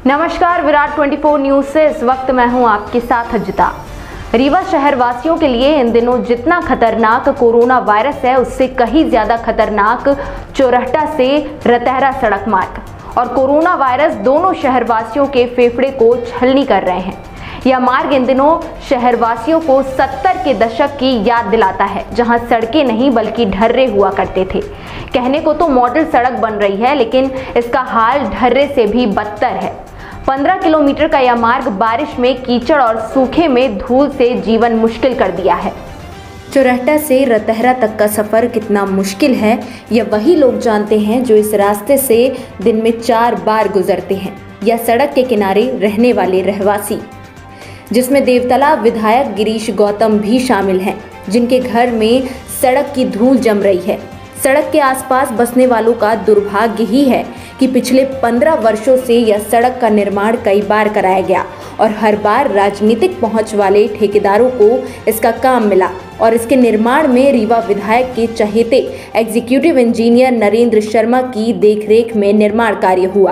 नमस्कार, विराट 24 न्यूज से इस वक्त मैं हूं आपके साथ अजिता। रीवा शहर वासियों के लिए इन दिनों जितना खतरनाक कोरोना वायरस है, उससे कहीं ज्यादा खतरनाक चौरहटा से रतहरा सड़क मार्ग और कोरोना वायरस दोनों शहरवासियों के फेफड़े को छलनी कर रहे हैं। यह मार्ग इन दिनों शहरवासियों को 70 के दशक की याद दिलाता है, जहां सड़कें नहीं बल्कि ढर्रे हुआ करते थे। कहने को तो मॉडल सड़क बन रही है, लेकिन इसका हाल ढर्रे से भी बदतर है। 15 किलोमीटर का यह मार्ग बारिश में कीचड़ और सूखे में धूल से जीवन मुश्किल कर दिया है। चौरहटा से रतहरा तक का सफर कितना मुश्किल है, यह वही लोग जानते हैं जो इस रास्ते से दिन में 4 बार गुजरते हैं। यह सड़क के किनारे रहने वाले रहवासी, जिसमें देवतला विधायक गिरीश गौतम भी शामिल हैं, जिनके घर में सड़क की धूल जम रही है। सड़क के आसपास बसने वालों का दुर्भाग्य ही है कि पिछले 15 वर्षों से यह सड़क का निर्माण कई बार कराया गया और हर बार राजनीतिक पहुंच वाले ठेकेदारों को इसका काम मिला और इसके निर्माण में रीवा विधायक के चहेते एग्जीक्यूटिव इंजीनियर नरेंद्र शर्मा की देखरेख में निर्माण कार्य हुआ।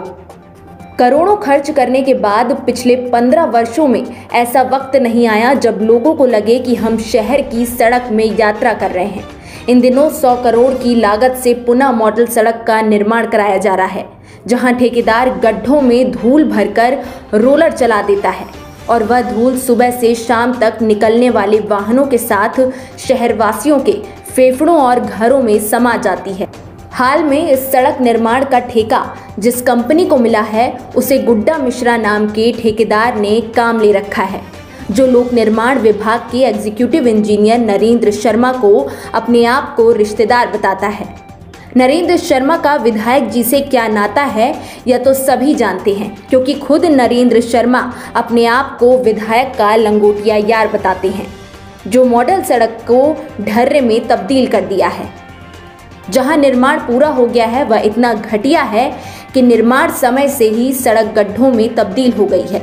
करोड़ों खर्च करने के बाद पिछले 15 वर्षों में ऐसा वक्त नहीं आया जब लोगों को लगे कि हम शहर की सड़क में यात्रा कर रहे हैं। इन दिनों 100 करोड़ की लागत से पुनः मॉडल सड़क का निर्माण कराया जा रहा है, जहां ठेकेदार गड्ढों में धूल भरकर रोलर चला देता है और वह धूल सुबह से शाम तक निकलने वाले वाहनों के साथ शहरवासियों के फेफड़ों और घरों में समा जाती है। हाल में इस सड़क निर्माण का ठेका जिस कंपनी को मिला है, उसे गुड्डा मिश्रा नाम के ठेकेदार ने काम ले रखा है, जो लोक निर्माण विभाग के एग्जीक्यूटिव इंजीनियर नरेंद्र शर्मा को अपने आप को रिश्तेदार बताता है। नरेंद्र शर्मा का विधायक जी से क्या नाता है, यह तो सभी जानते हैं, क्योंकि खुद नरेंद्र शर्मा अपने आप को विधायक का लंगोटिया यार बताते हैं, जो मॉडल सड़क को ढर्रे में तब्दील कर दिया है। जहां निर्माण पूरा हो गया है वह इतना घटिया है कि निर्माण समय से ही सड़क गड्ढों में तब्दील हो गई है,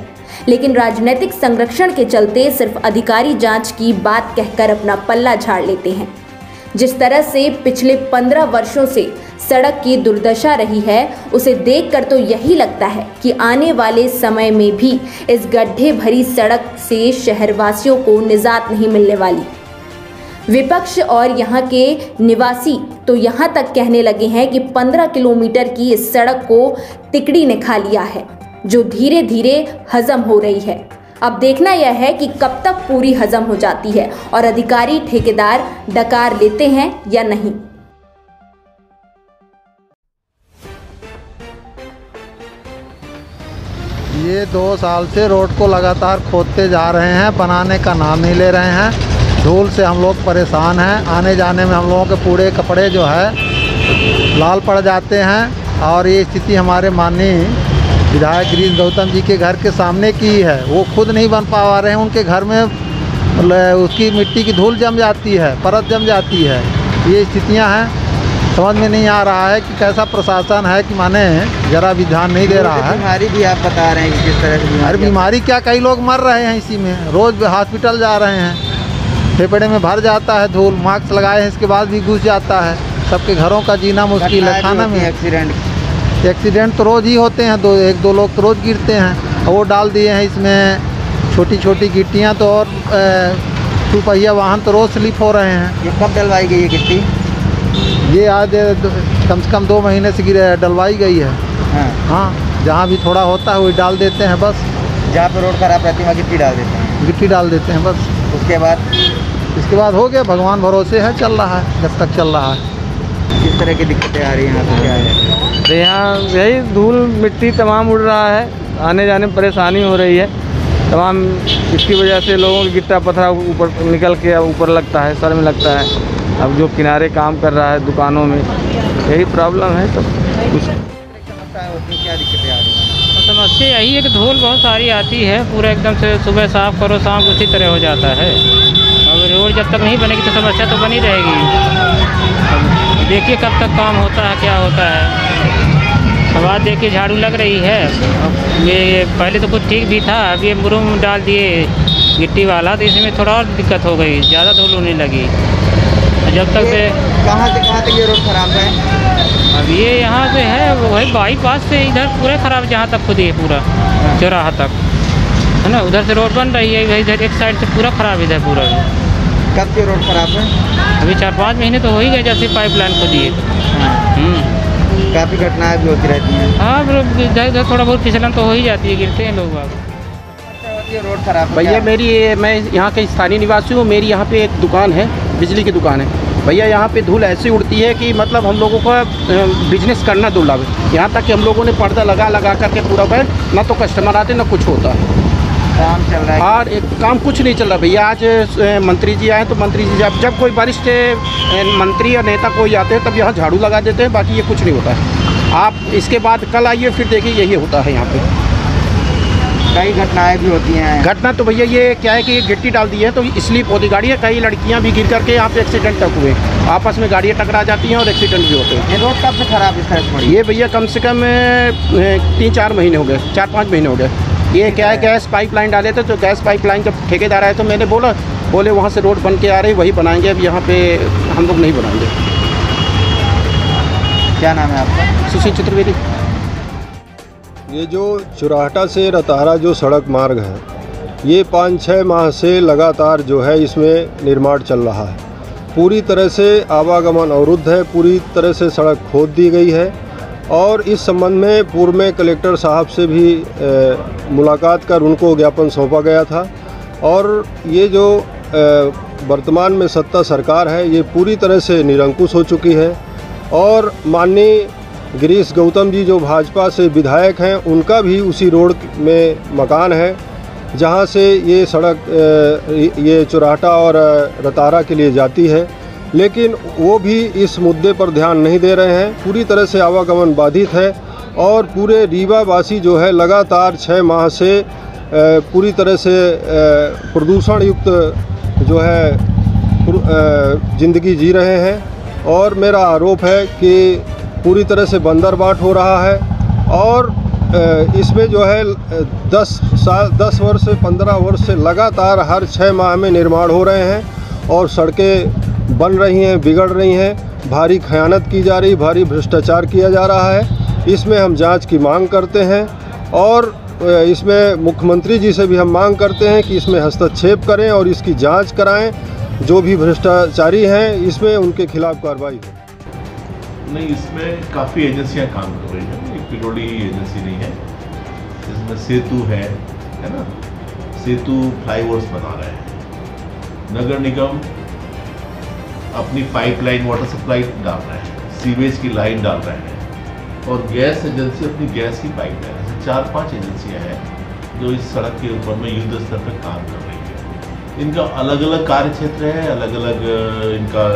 लेकिन राजनीतिक संरक्षण के चलते सिर्फ अधिकारी जांच की बात कहकर अपना पल्ला झाड़ लेते हैं। जिस तरह से पिछले 15 वर्षों से सड़क की दुर्दशा रही है, उसे देखकर तो यही लगता है कि आने वाले समय में भी इस गड्ढे भरी सड़क से शहरवासियों को निजात नहीं मिलने वाली। विपक्ष और यहाँ के निवासी तो यहाँ तक कहने लगे हैं कि 15 किलोमीटर की इस सड़क को तिकड़ी ने खा लिया है, जो धीरे धीरे हजम हो रही है। अब देखना यह है कि कब तक पूरी हजम हो जाती है और अधिकारी ठेकेदार डकार लेते हैं या नहीं। ये 2 साल से रोड को लगातार खोदते जा रहे हैं, बनाने का नाम नहीं ले रहे हैं। धूल से हम लोग परेशान हैं। आने जाने में हम लोगों के पूरे कपड़े जो है लाल पड़ जाते हैं और ये स्थिति हमारे माननीय विधायक गिरीश गौतम जी के घर के सामने की है। वो खुद नहीं बन पा रहे हैं, उनके घर में उसकी मिट्टी की धूल जम जाती है, परत जम जाती है। ये स्थितियां हैं, समझ में नहीं आ रहा है कि कैसा प्रशासन है कि माने ज़रा भी ध्यान नहीं दे रहा है। बीमारी भी आप बता रहे हैं कि किस तरह की अरे बीमारी क्या, कई लोग मर रहे हैं इसी में, रोज़ हॉस्पिटल जा रहे हैं। फेफड़े में भर जाता है धूल, मास्क लगाए हैं इसके बाद भी घुस जाता है। सबके घरों का जीना मुश्किल है। खाना में एक्सीडेंट तो रोज़ ही होते हैं, 1-2 लोग तो रोज़ गिरते हैं। और वो डाल दिए हैं इसमें छोटी छोटी गिट्टियाँ, तो और 2 पहिया वाहन तो रोज़ स्लिप हो रहे हैं। ये कब डलवाई गई है गिट्टी? ये आज कम से कम 2 महीने से डलवाई गई है। हाँ, जहाँ भी थोड़ा होता है वही डाल देते हैं बस। जहाँ पर रोड खराब रहती है वहाँ गिट्टी डाल देते हैं। गिट्टी डाल देते हैं बस। इसके बाद हो गया, भगवान भरोसे है, चल रहा है जब तक चल रहा है। किस तरह की दिक्कतें आ रही हैं यहाँ पर, क्या है? तो यहाँ यही धूल मिट्टी तमाम उड़ रहा है, आने जाने में परेशानी हो रही है तमाम। इसकी वजह से लोगों की गिट्टा पत्थरा ऊपर निकल के ऊपर लगता है, सर में लगता है। अब जो किनारे काम कर रहा है दुकानों में, यही प्रॉब्लम है। सब कुछ क्या दिक्कतें आ रही हैं? समस्या यही है कि धूल बहुत सारी आती है, पूरा एकदम से सुबह साफ़ करो शाम उसी तरह हो जाता है। अब रोड जब तक नहीं बनेगी तो समस्या तो बनी रहेगी। अब देखिए कब तक काम होता है, क्या होता है। अब आज देखिए झाड़ू लग रही है। अब ये पहले तो कुछ ठीक भी था, अब ये मुरुम डाल दिए गिट्टी वाला, तो इसमें थोड़ा और दिक्कत हो गई, ज़्यादा धूल होने लगी। जब तक कहाँ से कहाँ तक ये रोड खराब है? अब ये यहाँ से है वही बाईपास से इधर पूरा ख़राब, जहाँ तक खुद है पूरा। चौराहा तक, है ना। उधर से रोड बन रही है, इधर एक साइड से पूरा ख़राब, इधर पूरा। कब से रोड खराब है? अभी 4-5 महीने तो हो ही गए जैसे पाइपलाइन को दिए। काफ़ी घटनाएं भी होती रहती हैं। हाँ, इधर थोड़ा बहुत फिसलन तो हो ही जाती है, गिरते हैं लोग। रोड खराब है भैया मैं यहाँ के स्थानीय निवासी हूँ। मेरी यहाँ पे एक दुकान है, बिजली की दुकान है भैया। यहाँ पे धूल ऐसी उड़ती है कि मतलब हम लोगों का बिजनेस करना दुर्लभ है। यहाँ तक कि हम लोगों ने पर्दा लगा करके पूरा बैठ, ना तो कस्टमर आते ना कुछ होता है, काम चल रहा है। और एक काम कुछ नहीं चल रहा भैया। आज मंत्री जी आए तो मंत्री जी जब कोई वरिष्ठ मंत्री या नेता कोई आते हैं तब यहाँ झाड़ू लगा देते हैं, बाकी ये कुछ नहीं होता है। आप इसके बाद कल आइए फिर देखिए, यही होता है यहाँ पे। कई घटनाएं भी होती हैं। घटना तो भैया ये क्या है कि गिट्टी डाल दी है तो स्लिप होती गाड़ी है। कई लड़कियां भी गिर करके यहाँ पे एक्सीडेंट तक हुए, आपस में गाड़ियाँ टकरा जाती हैं और एक्सीडेंट भी होते हैं। ये रोड कब से खराब है सर? ये भैया कम से कम 3-4 महीने हो गए, 4-5 महीने हो गए। ये क्या है, गैस पाइपलाइन डाले थे तो गैस पाइपलाइन का ठेकेदार आए तो मैंने बोले वहाँ से रोड बन के आ रही, वही बनाएंगे, अब यहाँ पे हम लोग नहीं बनाएंगे। क्या नाम है आपका? सुशील चतुर्वेदी। ये जो चुराहटा से रताहरा जो सड़क मार्ग है, ये 5-6 माह से लगातार जो है इसमें निर्माण चल रहा है। पूरी तरह से आवागमन अवरुद्ध है, पूरी तरह से सड़क खोद दी गई है। और इस संबंध में पूर्व में कलेक्टर साहब से भी मुलाकात कर उनको ज्ञापन सौंपा गया था। और ये जो वर्तमान में सत्ता सरकार है, ये पूरी तरह से निरंकुश हो चुकी है। और माननीय गिरीश गौतम जी जो भाजपा से विधायक हैं, उनका भी उसी रोड में मकान है जहां से ये सड़क ये चुराहटा और रताहरा के लिए जाती है, लेकिन वो भी इस मुद्दे पर ध्यान नहीं दे रहे हैं। पूरी तरह से आवागमन बाधित है और पूरे रीवा वासी जो है लगातार 6 माह से पूरी तरह से प्रदूषण युक्त जो है ज़िंदगी जी रहे हैं। और मेरा आरोप है कि पूरी तरह से बंदरबाट हो रहा है। और इसमें जो है 10 वर्ष से 15 वर्ष से लगातार हर 6 माह में निर्माण हो रहे हैं और सड़कें बन रही हैं, बिगड़ रही हैं, भारी खयानत की जा रही, भारी भ्रष्टाचार किया जा रहा है। इसमें हम जांच की मांग करते हैं और इसमें मुख्यमंत्री जी से भी हम मांग करते हैं कि इसमें हस्तक्षेप करें और इसकी जांच कराएं। जो भी भ्रष्टाचारी हैं इसमें उनके खिलाफ कार्रवाई हो। नहीं, इसमें काफ़ी एजेंसियां काम कर रही हैं, एक पिरोड़ी एजेंसी नहीं है। इसमें सेतु है ना, सेतु फ्लाईओवर्स बना रहे हैं। नगर निगम अपनी पाइपलाइन वाटर सप्लाई डाल रहे हैं, सीवेज की लाइन डाल रहे हैं, और गैस एजेंसी अपनी गैस की पाइपलाइन। ऐसे 4-5 एजेंसियां हैं जो इस सड़क के ऊपर में युद्ध स्तर पर काम कर रही है। इनका अलग अलग कार्य क्षेत्र है, अलग अलग इनका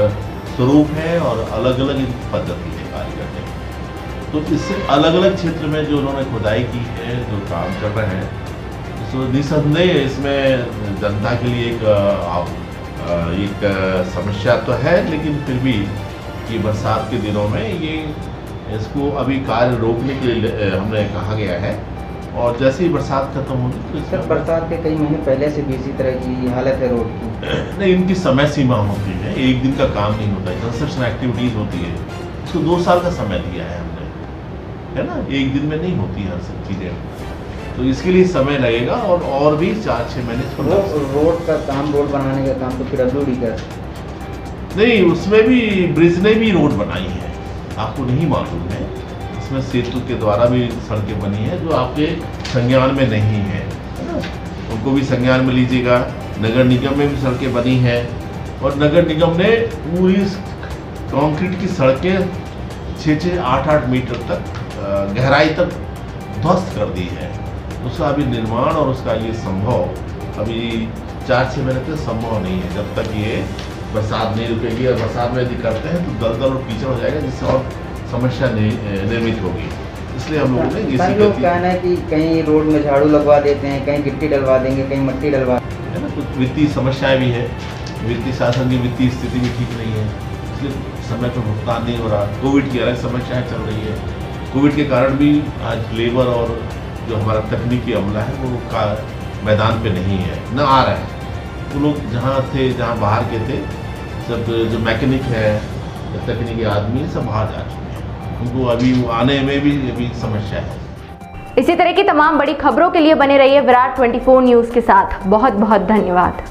स्वरूप है और अलग अलग इनकी पद्धति है कार्य करने की। तो इससे अलग अलग क्षेत्र में जो उन्होंने खुदाई की है, जो काम कर रहे हैं, तो निसंदेह इसमें जनता के लिए एक समस्या तो है, लेकिन फिर भी कि बरसात के दिनों में ये इसको अभी कार्य रोकने के लिए हमने कहा गया है। और जैसे ही बरसात खत्म होगी तो सर बरसात के कई महीने पहले से भी इसी तरह की हालत है रोड की। नहीं, इनकी समय सीमा होती है, एक दिन का काम नहीं होता है। कंस्ट्रक्शन एक्टिविटीज़ होती है, इसको 2 साल का समय दिया है हमने, है ना। एक दिन में नहीं होती हर सब चीज़ें, तो इसके लिए समय लगेगा और भी 4-6 महीने। रोड का काम, रोड बनाने का काम तो PWD का नहीं, उसमें भी ब्रिज ने भी रोड बनाई है, आपको नहीं मालूम है। इसमें सेतु के द्वारा भी सड़कें बनी है जो आपके संज्ञान में नहीं है ना, उनको भी संज्ञान में लीजिएगा। नगर निगम में भी सड़कें बनी हैं और नगर निगम ने पूरी कंक्रीट की सड़कें 6-6, 8-8 मीटर तक गहराई तक ध्वस्त कर दी है। उसका अभी निर्माण और उसका ये संभव अभी 4-6 महीने तक संभव नहीं है, जब तक ये बरसात नहीं रुकेगी। और बरसात में यदि करते हैं तो दलदल और कीचड़ हो जाएगा, जिससे और समस्या निर्मित होगी। इसलिए हम लोगों ने लोग कहना है कि कहीं रोड में झाड़ू लगवा देते हैं, कहीं गिट्टी डलवा देंगे, कहीं मिट्टी डलवा है ना। कुछ वित्तीय समस्याएं भी है, वित्तीय शासन की वित्तीय स्थिति भी ठीक नहीं है, इसलिए समय पर भुगतान नहीं हो रहा। कोविड की अलग समस्याएं चल रही है, कोविड के कारण भी आज लेबर और जो हमारा तकनीकी अमला है वो का मैदान पे नहीं है, न आ रहा है। वो लोग जहाँ थे, जहाँ बाहर के थे, सब जो मैकेनिक है, तकनीकी आदमी सब बाहर जा चुके हैं, उनको अभी आने में भी अभी समस्या है। इसी तरह की तमाम बड़ी खबरों के लिए बने रहिए विराट 24 न्यूज़ के साथ। बहुत बहुत धन्यवाद।